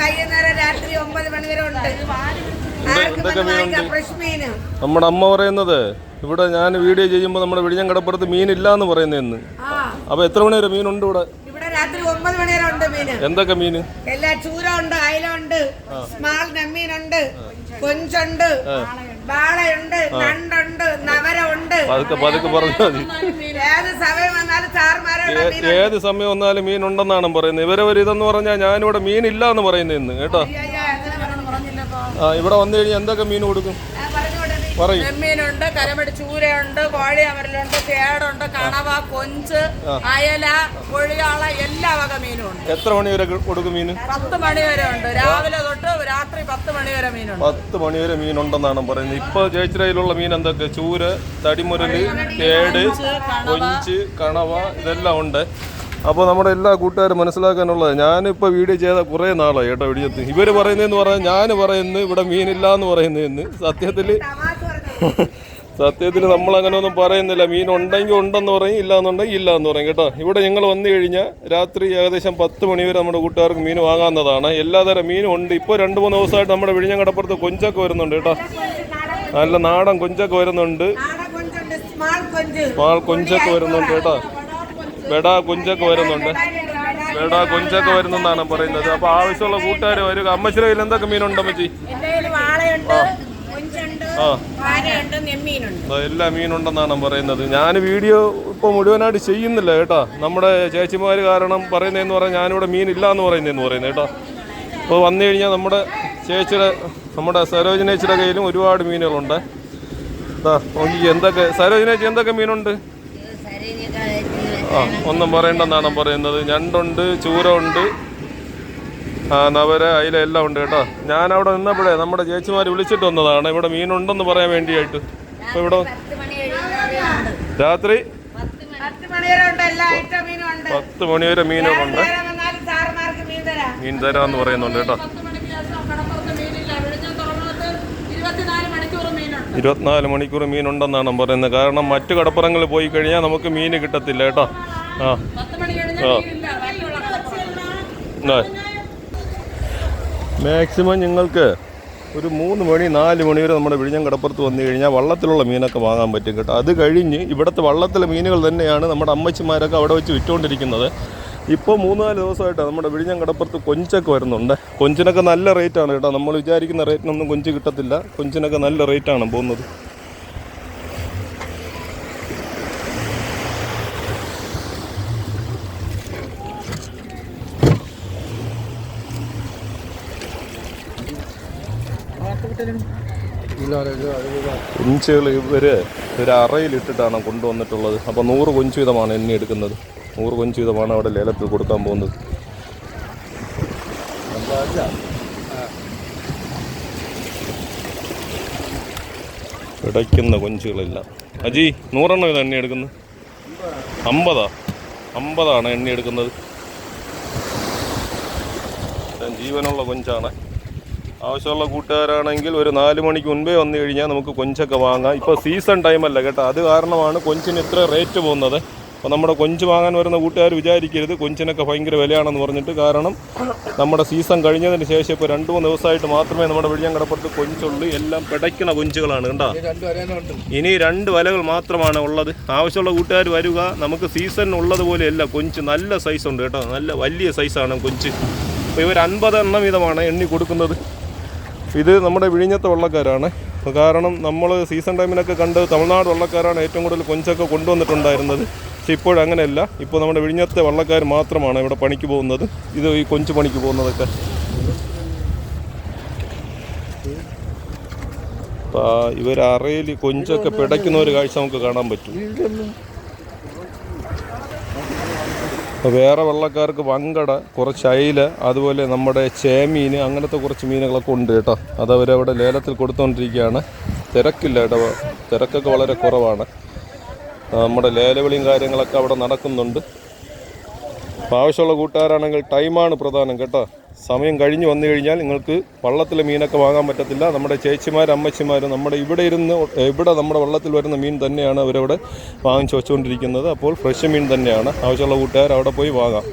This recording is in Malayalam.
വൈകുന്നേരം രാത്രി 9 മണി വരെ ഉണ്ട്. നമ്മുടെ അമ്മ പറയുന്നത് ഇവിടെ ഞാൻ വീഡിയോ ചെയ്യുമ്പോൾ നമ്മുടെ വിഴിഞ്ഞം കടപ്പുറത്ത് മീനില്ല എന്ന് പറയുന്നതെന്ന്. അപ്പൊ എത്ര മണി വരെ മീനുണ്ട് ഇവിടെ? ഇവിടെ രാത്രി 9 മണി വരെ ഉണ്ട് മീന്. എന്തൊക്കെ മീന്? എല്ലാ ചൂര ഉണ്ട്, അയല ഉണ്ട്, സ്മാൾ നെമ്മീനുണ്ട്, കൊഞ്ചുണ്ട്, വാളയുണ്ട്, നണ്ടുണ്ട്, നവര ഉണ്ട്. പതുക്കെ പറഞ്ഞാൽ മതി. ഏത് സമയം വന്നാലും സാറുമാരെ ഏത് സമയം വന്നാലും മീനുണ്ടെന്നാണ് പറയുന്നത്. ഇവരെ ഇതെന്ന് പറഞ്ഞാൽ ഞാനിവിടെ മീനില്ല എന്ന് പറയുന്നതെന്ന് കേട്ടോ. ഇവിടെ വന്നു കഴിഞ്ഞാൽ എന്തൊക്കെ മീൻ കൊടുക്കും? നെമ്മീനുണ്ട്, കരമടി ചൂരയുണ്ട്, കോഴി അമരലുണ്ട്, തേടുണ്ട്, കണവ, കൊഞ്ച്, അയല, കൊഴിയാള, എല്ലാ വക മീനും ഉണ്ട്. എത്ര മണി വരെ കൊടുക്കും മീൻ? 10 മണി വരെ ഉണ്ട്. രാവിലെ തൊട്ട് രാത്രി 10 മണി വരെ മീനുണ്ട്. 10 മണി വരെ മീനുണ്ടെന്നാണ് പറയുന്നത്. ഇപ്പൊ ചേച്ചിരയിലുള്ള മീൻ എന്തൊക്കെ? ചൂര, തടിമുരല്, തേട്, കൊഞ്ച്, കണവ, ഇതെല്ലാം ഉണ്ട്. അപ്പോൾ നമ്മുടെ എല്ലാ കൂട്ടുകാരും മനസ്സിലാക്കാനുള്ളത്, ഞാനിപ്പോൾ വീഡിയോ ചെയ്ത കുറേ നാളായി കേട്ടോ വിടിയത്ത്. ഇവർ പറയുന്നതെന്ന് പറഞ്ഞാൽ ഞാൻ പറയുന്നത് ഇവിടെ മീനില്ല എന്ന് പറയുന്നതെന്ന്. സത്യത്തിൽ നമ്മളങ്ങനെ ഒന്നും പറയുന്നില്ല. മീൻ ഉണ്ടെങ്കിൽ ഉണ്ടെന്ന് പറയും, ഇല്ല എന്നുണ്ടെങ്കിൽ ഇല്ല എന്ന് പറയും കേട്ടോ. ഇവിടെ ഞങ്ങൾ വന്നു കഴിഞ്ഞാൽ രാത്രി ഏകദേശം 10 മണി വരെ നമ്മുടെ കൂട്ടുകാർക്ക് മീൻ വാങ്ങാവുന്നതാണ്. എല്ലാതരം മീനും ഉണ്ട്. ഇപ്പോൾ 2-3 ദിവസമായിട്ട് നമ്മുടെ വിഴിഞ്ഞം കടപ്പുറത്ത് കൊഞ്ചൊക്കെ വരുന്നുണ്ട് കേട്ടോ. നല്ല നാടൻ കൊഞ്ചൊക്കെ വരുന്നുണ്ട്, സ്മാൾ കൊഞ്ചൊക്കെ വരുന്നുണ്ട് കേട്ടോ. വെടാ കൊഞ്ചൊക്കെ വരുന്നുണ്ട്, വെടാ കൊഞ്ചൊക്കെ വരുന്നെന്നാണ് പറയുന്നത്. അപ്പോൾ ആവശ്യമുള്ള കൂട്ടുകാർ വരിക. അമ്മശ്ശേരിയിൽ എന്തൊക്കെ മീനുണ്ട് അമ്മച്ചി? എല്ലാ മീനുണ്ടെന്നാണ് പറയുന്നത്. ഞാൻ വീഡിയോ ഇപ്പോൾ മുഴുവനായിട്ട് ചെയ്യുന്നില്ല കേട്ടോ. നമ്മുടെ ചേച്ചിമാർ കാരണം പറയുന്നതെന്ന് പറഞ്ഞാൽ ഞാനിവിടെ മീനില്ല എന്ന് പറയുന്നത് കേട്ടോ. അപ്പോൾ വന്നു കഴിഞ്ഞാൽ നമ്മുടെ ചേച്ചിയുടെ, നമ്മുടെ സരോജിനേച്ചിയുടെ കയ്യിലും ഒരുപാട് മീനുകളുണ്ട്. നോക്കി എന്തൊക്കെ സരോജിനേച്ചി എന്തൊക്കെ മീനുണ്ട്? ഒന്നും പറയണ്ടെന്നാണ് പറയുന്നത്. ഞണ്ടുണ്ട്, ചൂര ഉണ്ട്, നവര, അയില എല്ലാം ഉണ്ട് കേട്ടോ. ഞാൻ അവിടെ നിന്നപ്പോഴേ നമ്മുടെ ചേച്ചിമാർ വിളിച്ചിട്ട് വന്നതാണ് ഇവിടെ മീനുണ്ടെന്ന് പറയാൻ വേണ്ടിയായിട്ട്. അപ്പോൾ ഇവിടെ രാത്രി 10 മണി വരെ മീനുകളുണ്ട്. മീൻ തരാമെന്ന് പറയുന്നുണ്ട് കേട്ടോ. 24 മണിക്കൂർ മീനുണ്ടെന്നാണ് പറയുന്നത്. കാരണം മറ്റു കടപ്പുറങ്ങളിൽ പോയി കഴിഞ്ഞാൽ നമുക്ക് മീൻ കിട്ടത്തില്ല കേട്ടോ. മാക്സിമം നിങ്ങൾക്ക് ഒരു 3 മണി 4 മണി വരെ നമ്മുടെ വിഴിഞ്ഞം കടപ്പുറത്ത് വന്നു കഴിഞ്ഞാൽ വള്ളത്തിലുള്ള മീനൊക്കെ വാങ്ങാൻ പറ്റും കേട്ടോ. അത് കഴിഞ്ഞ് ഇവിടുത്തെ വള്ളത്തിലെ മീനുകൾ തന്നെയാണ് നമ്മുടെ അമ്മച്ചിമാരൊക്കെ അവിടെ വെച്ച് വിറ്റുകൊണ്ടിരിക്കുന്നത്. ഇപ്പോൾ 3-4 ദിവസമായിട്ട് നമ്മുടെ വിഴിഞ്ഞം കടപ്പുറത്ത് കൊഞ്ചൊക്കെ വരുന്നുണ്ട്. കൊഞ്ചിനൊക്കെ നല്ല റേറ്റാണ് കേട്ടോ. നമ്മൾ വിചാരിക്കുന്ന റേറ്റിനൊന്നും കൊഞ്ച് കിട്ടത്തില്ല. കൊഞ്ചിനൊക്കെ നല്ല റേറ്റാണ് പോകുന്നത്. കൊഞ്ചുകൾ ഇവര് ഒരു അറയിലിട്ടിട്ടാണ് കൊണ്ടുവന്നിട്ടുള്ളത്. അപ്പോൾ 100 കൊഞ്ച് വീതമാണ് എണ്ണി എടുക്കുന്നത്. 100 കൊഞ്ച് വീതമാണ് അവിടെ ലേലത്തിൽ കൊടുക്കാൻ പോകുന്നത്. പിടയ്ക്കുന്ന കൊഞ്ചുകളില്ല. അജി 100 എണ്ണം ഇത് എണ്ണി എടുക്കുന്നത്? 50 എണ്ണി എടുക്കുന്നത്. ജീവനുള്ള കൊഞ്ചാണ്. ആവശ്യമുള്ള കൂട്ടുകാരാണെങ്കിൽ ഒരു 4 മണിക്ക് മുൻപേ വന്നു കഴിഞ്ഞാൽ നമുക്ക് കൊഞ്ചൊക്കെ വാങ്ങാം. ഇപ്പോൾ സീസൺ ടൈമല്ല കേട്ടോ. അത് കാരണമാണ് കൊഞ്ചിന് ഇത്ര റേറ്റ് പോകുന്നത്. അപ്പോൾ നമ്മുടെ കൊഞ്ച് വാങ്ങാൻ വരുന്ന കൂട്ടുകാർ വിചാരിക്കരുത് കൊഞ്ചിനൊക്കെ ഭയങ്കര വിലയാണെന്ന് പറഞ്ഞിട്ട്. കാരണം നമ്മുടെ സീസൺ കഴിഞ്ഞതിന് ശേഷം ഇപ്പോൾ 2-3 ദിവസമായിട്ട് മാത്രമേ നമ്മുടെ വിഴിഞ്ഞം കടപ്പുറത്ത് കൊഞ്ചുള്ളൂ. എല്ലാം പിടയ്ക്കണ കൊഞ്ചുകളാണ് കേട്ടോ. ഇനി 2 വലകൾ മാത്രമാണ് ഉള്ളത്. ആവശ്യമുള്ള കൂട്ടുകാർ വരിക. നമുക്ക് സീസൺ ഉള്ളതുപോലെയല്ല കൊഞ്ച്. നല്ല സൈസ് ഉണ്ട് കേട്ടോ. നല്ല വലിയ സൈസാണ് കൊഞ്ച്. അപ്പോൾ ഇവർ 50 എണ്ണം വീതമാണ് എണ്ണി കൊടുക്കുന്നത്. ഇത് നമ്മുടെ വിഴിഞ്ഞത്തെ വള്ളക്കാരാണ്. കാരണം നമ്മൾ സീസൺ ടൈമിനൊക്കെ കണ്ട് തമിഴ്നാട് വള്ളക്കാരാണ് ഏറ്റവും കൂടുതൽ കൊഞ്ചൊക്കെ കൊണ്ടുവന്നിട്ടുണ്ടായിരുന്നത്. പക്ഷെ ഇപ്പോഴങ്ങനെയല്ല. ഇപ്പോൾ നമ്മുടെ വിഴിഞ്ഞത്തെ വള്ളക്കാർ മാത്രമാണ് ഇവിടെ പണിക്ക് പോകുന്നത്. ഇത് ഈ കൊഞ്ച് പണിക്ക് പോകുന്നതൊക്കെ. അപ്പോൾ ഇവർ അറയിൽ കൊഞ്ചൊക്കെ പിടയ്ക്കുന്ന ഒരു കാഴ്ച നമുക്ക് കാണാൻ പറ്റും. അപ്പോൾ വേറെ വള്ളക്കാർക്ക് വങ്കട, കുറച്ച് അയില, അതുപോലെ നമ്മുടെ ചേമീൻ, അങ്ങനത്തെ കുറച്ച് മീനുകളൊക്കെ ഉണ്ട് കേട്ടോ. അതവരവിടെ ലേലത്തിൽ കൊടുത്തുകൊണ്ടിരിക്കുകയാണ്. തിരക്കില്ല കേട്ടോ. തിരക്കൊക്കെ വളരെ കുറവാണ്. നമ്മുടെ ലേലവിളിയും കാര്യങ്ങളൊക്കെ അവിടെ നടക്കുന്നുണ്ട്. അപ്പോൾ ആവശ്യമുള്ള കൂട്ടുകാരാണെങ്കിൽ ടൈമാണ് പ്രധാനം കേട്ടോ. സമയം കഴിഞ്ഞ് വന്നു കഴിഞ്ഞാൽ നിങ്ങൾക്ക് വള്ളത്തിലെ മീനൊക്കെ വാങ്ങാൻ പറ്റത്തില്ല. നമ്മുടെ ചേച്ചിമാർ, അമ്മച്ചിമാർ നമ്മുടെ ഇവിടെ നമ്മുടെ വള്ളത്തിൽ വരുന്ന മീൻ തന്നെയാണ് അവരവിടെ വാങ്ങിച്ച് വെച്ചുകൊണ്ടിരിക്കുന്നത്. അപ്പോൾ ഫ്രഷ് മീൻ തന്നെയാണ്. ആവശ്യമുള്ള കൂട്ടുകാർ അവിടെ പോയി വാങ്ങാം.